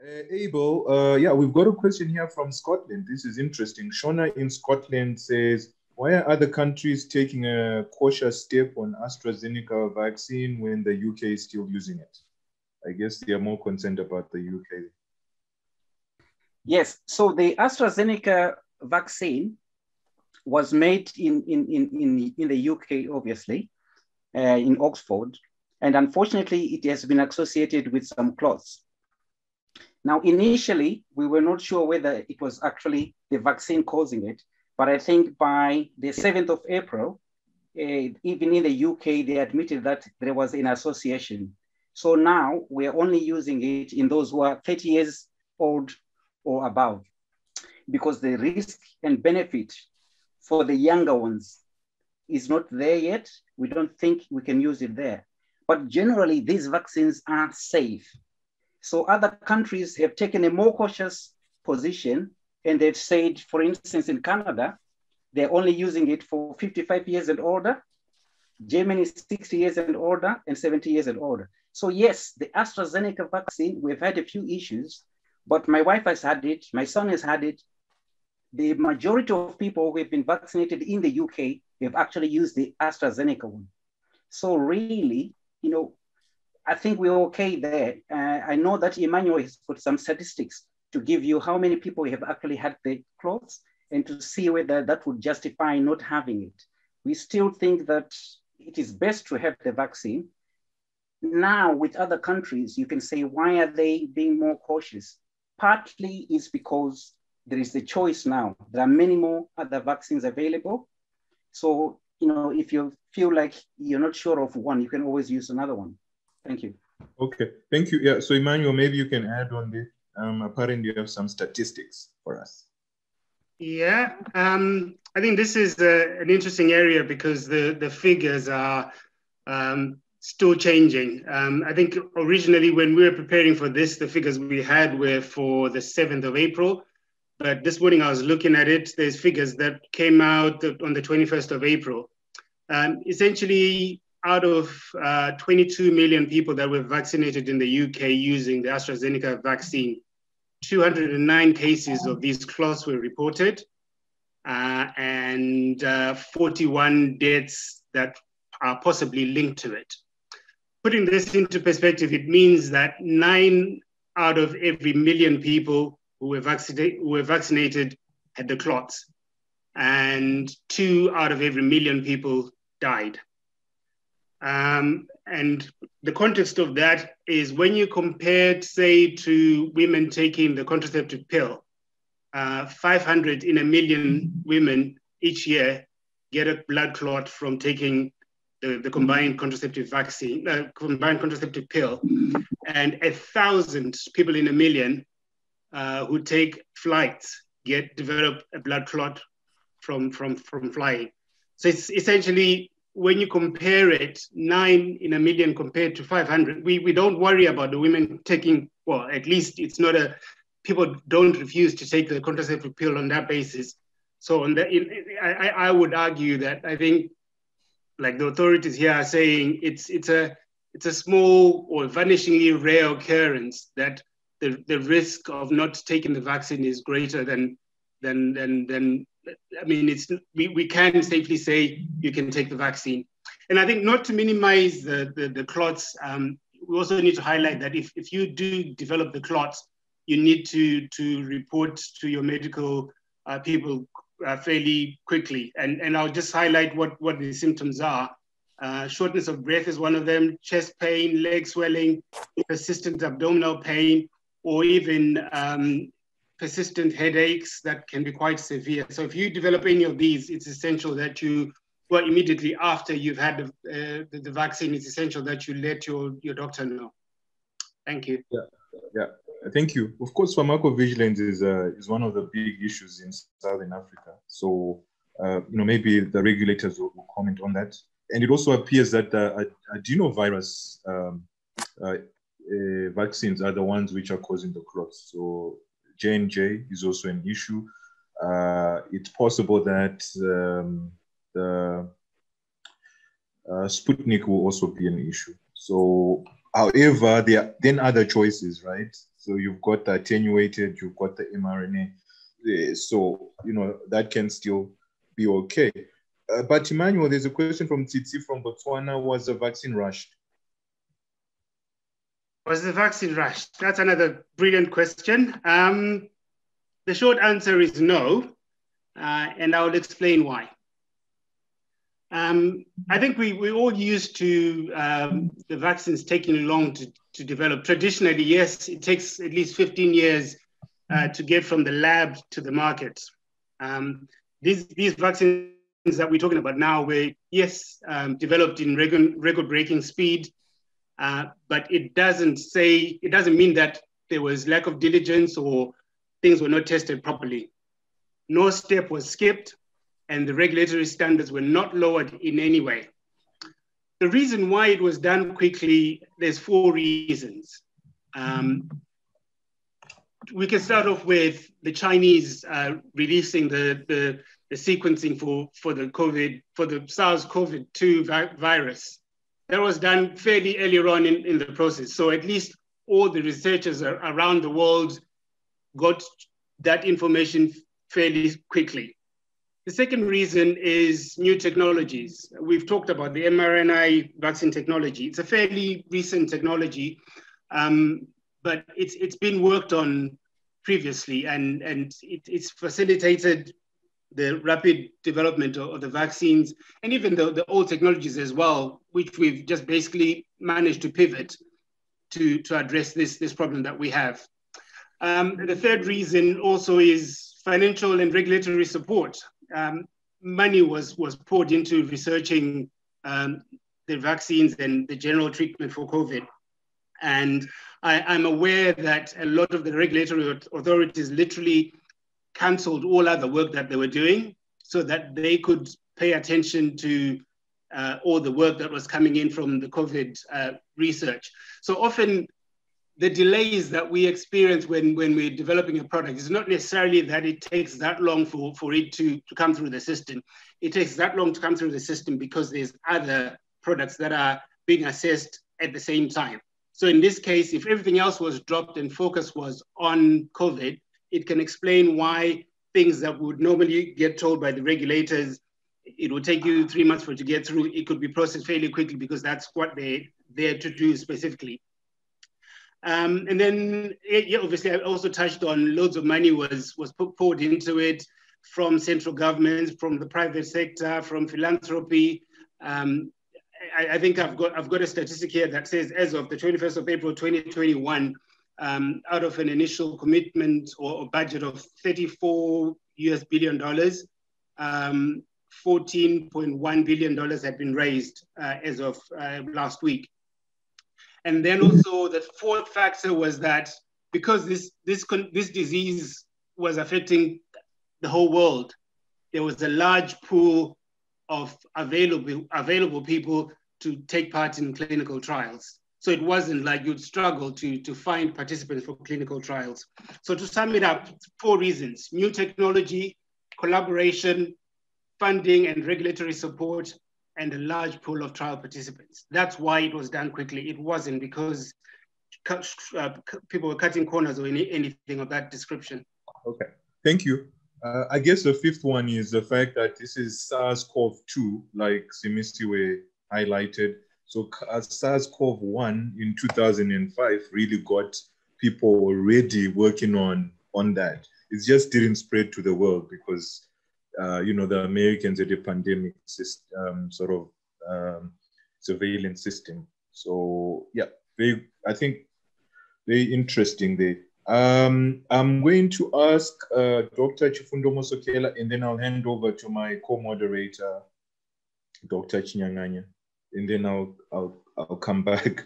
Abel, yeah, we've got a question here from Scotland. This is interesting. Shona in Scotland says, why are other countries taking a cautious step on AstraZeneca vaccine when the UK is still using it? I guess they are more concerned about the UK. Yes, so the AstraZeneca vaccine was made in the UK, obviously, in Oxford. And unfortunately, it has been associated with some clots. Now, initially, we were not sure whether it was actually the vaccine causing it, but I think by the 7th of April, even in the UK, they admitted that there was an association. So now we're only using it in those who are 30 years old or above, because the risk and benefit for the younger ones is not there yet. We don't think we can use it there. But generally, these vaccines are safe. So other countries have taken a more cautious position, and they've said, for instance, in Canada, they're only using it for 55 years and older. Germany is 60 years and older, and 70 years and older. So yes, the AstraZeneca vaccine, we've had a few issues, but my wife has had it, my son has had it. The majority of people who have been vaccinated in the UK have actually used the AstraZeneca one. So really, you know, I think we're okay there. I know that Emmanuel has put some statistics to give you how many people have actually had the clots and to see whether that would justify not having it. We still think that it is best to have the vaccine. Now, with other countries, you can say, why are they being more cautious? Partly is because there is a choice now. There are many more other vaccines available. So, you know, if you feel like you're not sure of one, you can always use another one. Thank you. Okay, thank you. Yeah, so Emmanuel, maybe you can add on this. Apparently you have some statistics for us. Yeah, I think this is an interesting area because the figures are still changing. I think originally when we were preparing for this, the figures we had were for the 7th of April. But this morning I was looking at it, there's figures that came out on the 21st of April. Essentially, out of 22 million people that were vaccinated in the UK using the AstraZeneca vaccine, 209 cases of these clots were reported and 41 deaths that are possibly linked to it. Putting this into perspective, it means that 9 out of every million people who were vaccinated had the clots, and 2 out of every million people died. And the context of that is when you compare, say, to women taking the contraceptive pill, 500 in a million women each year get a blood clot from taking the combined contraceptive vaccine, combined contraceptive pill, and 1,000 people in a million who take flights develop a blood clot from flying. So it's essentially, when you compare it, 9 in a million compared to 500, we don't worry about the women taking, well, at least it's not people don't refuse to take the contraceptive pill on that basis. So on that, I would argue that I think, like the authorities here are saying, it's a small or vanishingly rare occurrence that the risk of not taking the vaccine is greater than I mean, we can safely say you can take the vaccine. And I think not to minimize the clots, we also need to highlight that if you do develop the clots, you need to report to your medical people fairly quickly. And I'll just highlight what the symptoms are. Shortness of breath is one of them, chest pain, leg swelling, persistent abdominal pain, or even persistent headaches that can be quite severe. So if you develop any of these, it's essential that you, well, immediately after you've had the vaccine, it's essential that you let your doctor know. Thank you. Yeah, thank you. Of course, pharmacovigilance is one of the big issues in Southern Africa. So, maybe the regulators will comment on that. And it also appears that adenovirus vaccines are the ones which are causing the clots. So J&J is also an issue. It's possible that the Sputnik will also be an issue. So However, there are then other choices, right? So you've got the attenuated, you've got the mRNA. So, that can still be okay. But Emmanuel, there's a question from Tsitsi from Botswana. Was the vaccine rushed? Was the vaccine rushed? That's another brilliant question. The short answer is no, and I'll explain why. I think we all used to the vaccines taking long to develop. Traditionally, yes, it takes at least 15 years to get from the lab to the market. These vaccines that we're talking about now were, yes, developed in record-breaking speed, but it doesn't mean that there was lack of diligence or things were not tested properly. No step was skipped, and the regulatory standards were not lowered in any way. The reason why it was done quickly, there's 4 reasons. We can start off with the Chinese releasing the sequencing for the SARS-CoV-2 virus. That was done fairly earlier on in the process. So at least all the researchers around the world got that information fairly quickly. The second reason is new technologies. We've talked about the mRNA vaccine technology. It's a fairly recent technology, but it's been worked on previously, and it's facilitated the rapid development of the vaccines, and even the old technologies as well, which we've just basically managed to pivot to address this problem that we have. The third reason also is financial and regulatory support. Money was poured into researching the vaccines and the general treatment for COVID. And I'm aware that a lot of the regulatory authorities literally canceled all other work that they were doing so that they could pay attention to all the work that was coming in from the COVID research. So often the delays that we experience when we're developing a product is not necessarily that it takes that long for it to come through the system. It takes that long to come through the system because there's other products that are being assessed at the same time. So in this case, if everything else was dropped and focus was on COVID, it can explain why things that would normally get told by the regulators, it would take you 3 months for it to get through, it could be processed fairly quickly because that's what they're there to do specifically. And then, yeah, obviously, I also touched on loads of money was poured into it from central governments, from the private sector, from philanthropy. I think I've got a statistic here that says as of the 21st of April, 2021, out of an initial commitment or budget of $34 billion, $14.1 billion had been raised as of last week. And then also the fourth factor was that because this disease was affecting the whole world, there was a large pool of available people to take part in clinical trials. So it wasn't like you'd struggle to find participants for clinical trials. So to sum it up, 4 reasons: new technology, collaboration, funding and regulatory support, and a large pool of trial participants. That's why it was done quickly. It wasn't because people were cutting corners or anything of that description. Okay, thank you. I guess the fifth one is the fact that this is SARS-CoV-2, like Simisiwe highlighted. So SARS-CoV-1 in 2005 really got people already working on that. It just didn't spread to the world because the Americans had a pandemic system, surveillance system. So yeah, I think very interesting there. I'm going to ask Dr. Chifundo Mosokela, and then I'll hand over to my co-moderator, Dr. Chinyanganya, and then I'll come back.